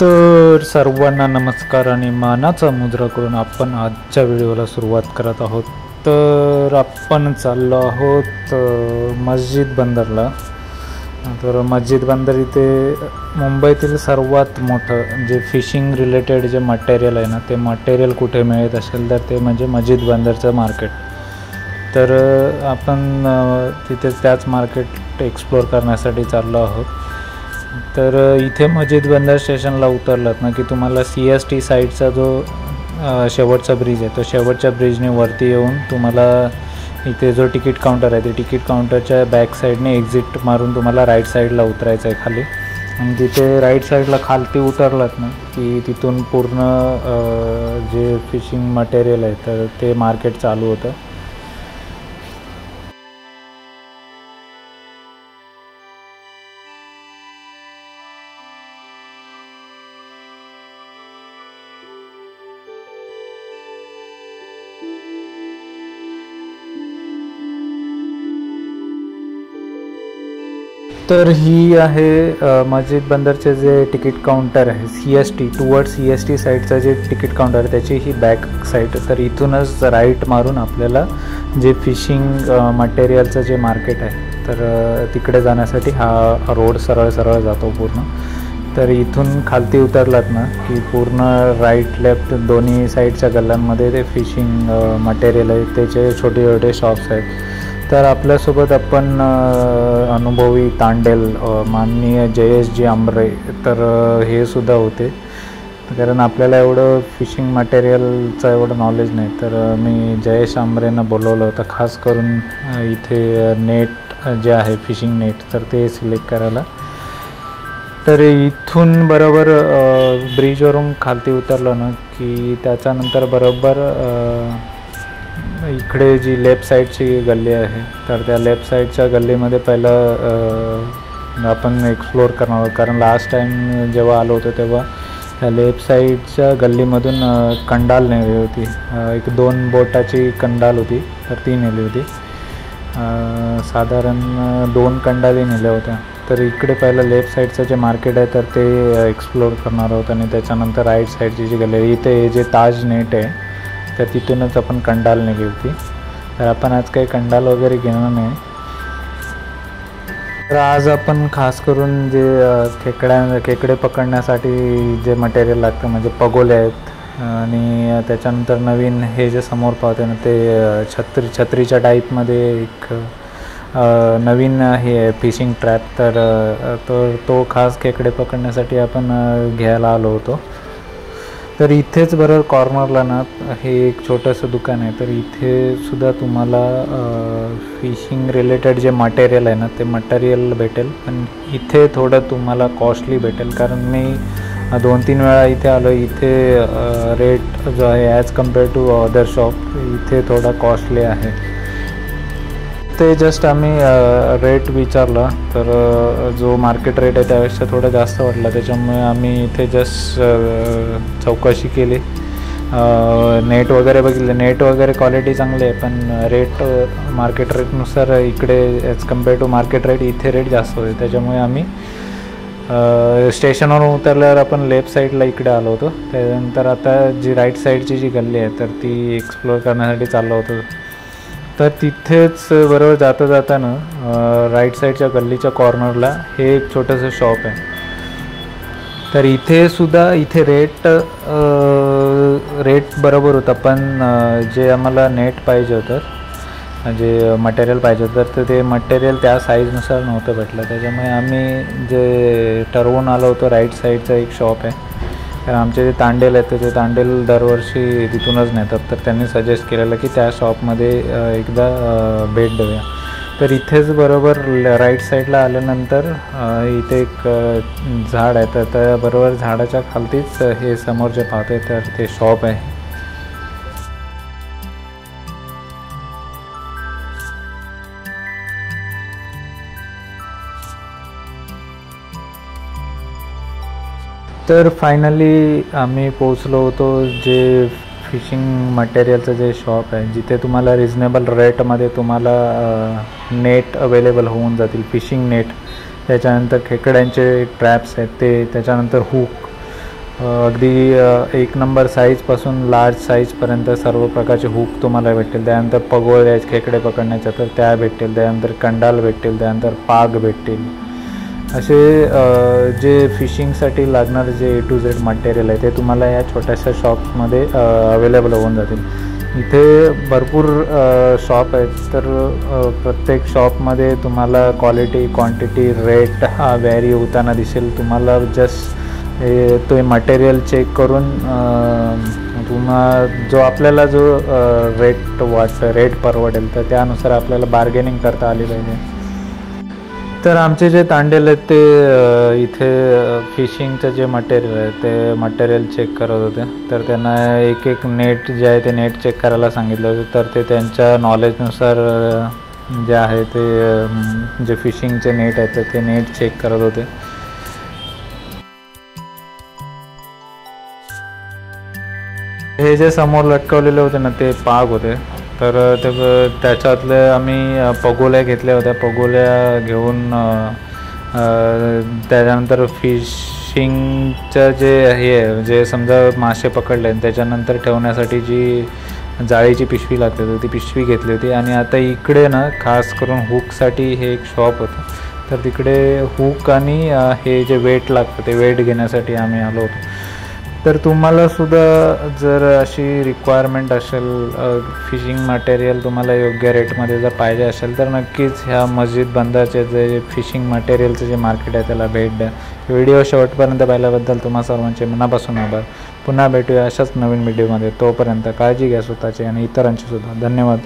तर सर्वांना नमस्कार आणि मानाचा मुद्रा करून आपण आजच्या व्हिडिओला सुरुवात करत आहोत. तर आपण चाललो आहोत मस्जिद बंदरला. तर मस्जिद बंदर इथे मुंबईतील सर्वात मोठं जे फिशिंग रिलेटेड जे मटेरियल आहे ना, ते मटेरियल कुठे मिळत असेल तर ते म्हणजे मस्जिद बंदरचं मार्केट. तर आपण तिथे त्याच मार्केट एक्सप्लोअर करण्यासाठी चाललो आहोत. तर इथे मस्जिद बंदर स्टेशनला उतरलात ना की तुम्हाला CST साईडचा जो शेवटचा ब्रिज आहे, तो शेवटच्या ब्रिजने वरती येऊन तुम्हाला इथे जो तिकीट काउंटर आहे, ते तिकीट काउंटरच्या बॅक साईडने एक्झिट मारून तुम्हाला राईट साईडला उतरायचं आहे खाली. आणि तिथे राईट साईडला खालती उतरलात ना की तिथून पूर्ण जे फिशिंग मटेरियल आहे तर ते मार्केट चालू होतं. तर ही आहे मस्जिद बंदरचे जे तिकीट काउंटर आहे, CST टुवर्ड CST साईडचं जे तिकीट काउंटर आहे त्याची ही बॅक साईड. तर इथूनच राईट मारून आपल्याला जे फिशिंग मटेरियलचं जे मार्केट आहे तर तिकडे जाण्यासाठी हा रोड सरळ सरळ जातो पूर्ण. तर इथून खालती उतरलात ना की पूर्ण राईट लेफ्ट दोन्ही साईडच्या गल्ल्यांमध्ये ते फिशिंग मटेरियल आहे, त्याचे छोटे छोटे शॉप्स आहेत. तर आपल्यासोबत आपण अनुभवी तांडेल माननीय जयेशजी आंबरे तर हे सुद्धा होते, कारण आपल्याला एवढं फिशिंग मटेरियलचं एवढं नॉलेज नाही. तर मी जयेश आंबरेंना बोलवलं होतं खास करून इथे नेट जे आहे फिशिंग नेट तर ते सिलेक्ट करायला. तर इथून बरोबर ब्रिजवरून खालती उतरलं ना की त्याच्यानंतर बरोबर इकडे जी लेफ्ट साईडची गल्ली आहे तर त्या लेफ्ट साईडच्या गल्लीमध्ये पहिलं आपण एक्सप्लोअर करणार आहोत, कारण लास्ट टाईम जेव्हा आलो होतो तेव्हा त्या लेफ्ट साईडच्या गल्लीमधून कंडाल नेली होती, एक 2 बोटाची कंडाल होती तर ती नेली होती. साधारण 2 कंडाली नेल्या होत्या. तर इकडे पहिलं लेफ्ट साईडचं जे मार्केट आहे तर ते एक्सप्लोअर करणार आहोत आणि त्याच्यानंतर राईट साईडची जी गल्ली इथे जे ताज नेट आहे तर तिथूनच आपण कंडाल नेली होती. तर आपण आज काही कंडाल वगैरे घेणार नाही. तर आज आपण खास करून जे खेकडे पकडण्यासाठी जे मटेरियल लागतं म्हणजे पगोले आहेत आणि त्याच्यानंतर नवीन हे जे समोर पाहते ना ते छत्रीच्या टाईपमध्ये एक नवीन हे आहे फिशिंग ट्रॅप. तर तो खास खेकडे पकडण्यासाठी आपण घ्यायला आलो होतो. तर इथेच बरोबर कॉर्नरला ना हे एक छोटंसं दुकान आहे. तर इथे सुद्धा तुम्हाला फिशिंग रिलेटेड जे मटेरियल आहे ना ते मटेरियल भेटेल, पण इथे थोडं तुम्हाला कॉस्टली भेटेल, कारण मी 2-3 वेळा इथे आलो. इथे रेट जो आहे as compare to other shop इथे थोडा कॉस्टली आहे. ते जस्ट आम्ही रेट विचारला तर जो मार्केट रेट आहे त्यापेक्षा थोडा जास्त वाटला, त्याच्यामुळे आम्ही इथे जस्ट चौकशी केली, नेट वगैरे बघितले. नेट वगैरे क्वालिटी चांगली आहे, पण रेट मार्केट रेटनुसार इकडे as compare to market rate इथे रेट जास्त होते. त्याच्यामुळे आम्ही स्टेशनवरून उतरल्यावर आपण लेफ्ट साईडला इकडे आलो होतो. त्यानंतर आता जी राईट साईडची जी गल्ली आहे तर ती एक्सप्लोअर करण्यासाठी चाललो होतो. तर तिथेच बरोबर जाताना राईट साईडच्या गल्लीच्या कॉर्नरला हे एक छोटंसं शॉप आहे. तर इथे सुद्धा इथे रेट बरोबर होता, पण जे आम्हाला नेट पाहिजे होतं, जे मटेरियल पाहिजे होतं तर ते मटेरियल त्या साईजनुसार नव्हतं भेटलं. त्याच्यामुळे आम्ही जे ठरवून आलो होतो राईट साईडचा एक शॉप आहे, कारण आमचे जे तांडेल आहेत ते तांडेल दरवर्षी तिथूनच नेतात. तर त्यांनी सजेस्ट केलेलं की त्या शॉपमध्ये एकदा भेट देऊया. तर इथेच बरोबर राईट साईडला आल्यानंतर इथे एक झाड आहे, तर त्या बरोबर झाडाच्या खालतीच हे समोर जे पाहतोय तर ते शॉप आहे. तर फायनली आम्ही पोचलो होतो जे फिशिंग मटेरियलचं जे शॉप आहे, जिथे तुम्हाला रिजनेबल रेटमध्ये तुम्हाला नेट अवेलेबल होऊन जातील, फिशिंग नेट, त्याच्यानंतर खेकड्यांचे ट्रॅप्स आहेत ते, त्याच्यानंतर हुक अगदी 1 नंबर साईजपासून लार्ज साईजपर्यंत सर्व प्रकारचे हुक तुम्हाला भेटतील. त्यानंतर पगोळे खेकडे पकडण्याच्या तर त्या भेटतील. त्यानंतर कंडाल भेटतील. त्यानंतर पाग भेटतील. असे जे फिशिंगसाठी लागणारे जे A to Z मटेरियल आहे ते तुम्हाला या छोट्याशा शॉपमध्ये अवेलेबल होऊन जातील. इथे भरपूर शॉप आहेत, तर प्रत्येक शॉपमध्ये तुम्हाला क्वालिटी, क्वांटिटी, रेट हा व्हॅरी होताना दिसेल. तुम्हाला जस्ट तो मटेरियल चेक करून जो आपल्याला जो रेट परवडेल तर त्यानुसार आपल्याला बार्गेनिंग करता आली पाहिजे. तर आमचे जे तांडेल आहेत ते इथे फिशिंगचं जे मटेरियल आहे ते मटेरियल चेक करत होते. तर त्यांना एक नेट जे आहे ते नेट चेक करायला सांगितलं होतं. तर ते त्यांच्या नॉलेजनुसार जे आहे ते जे फिशिंगचे नेट आहेत ते नेट चेक करत होते. हे जे समोर लटकवलेले होते ना ते पाग होते. तर त्याच्यातले आम्ही पगोल्या घेतल्या होत्या. पगोल्या घेऊन त्याच्यानंतर फिशिंगचं जे हे जे समजा मासे पकडले त्याच्यानंतर ठेवण्यासाठी जी जाळीची पिशवी लागते होती ती पिशवी घेतली होती. आणि आता इकडे ना खास करून हुकसाठी हे एक शॉप होतं. तर तिकडे हुक आणि हे जे वेट लागतं ते वेट घेण्यासाठी आम्ही आलो होतो. तर तुम्हालासुद्धा जर अशी रिक्वायरमेंट असेल, फिशिंग मटेरियल तुम्हाला योग्य रेटमध्ये जर पाहिजे असेल तर नक्कीच ह्या मस्जिद बंदरचे जे फिशिंग मटेरियलचं जे मार्केट आहे त्याला भेट द्या. व्हिडिओ शेवटपर्यंत पाहिल्याबद्दल तुम्हा सर्वांचे मनापासून आभार. पुन्हा भेटूया अशाच नवीन व्हिडिओमध्ये. तोपर्यंत काळजी घ्या स्वतःची आणि इतरांची सुद्धा. धन्यवाद.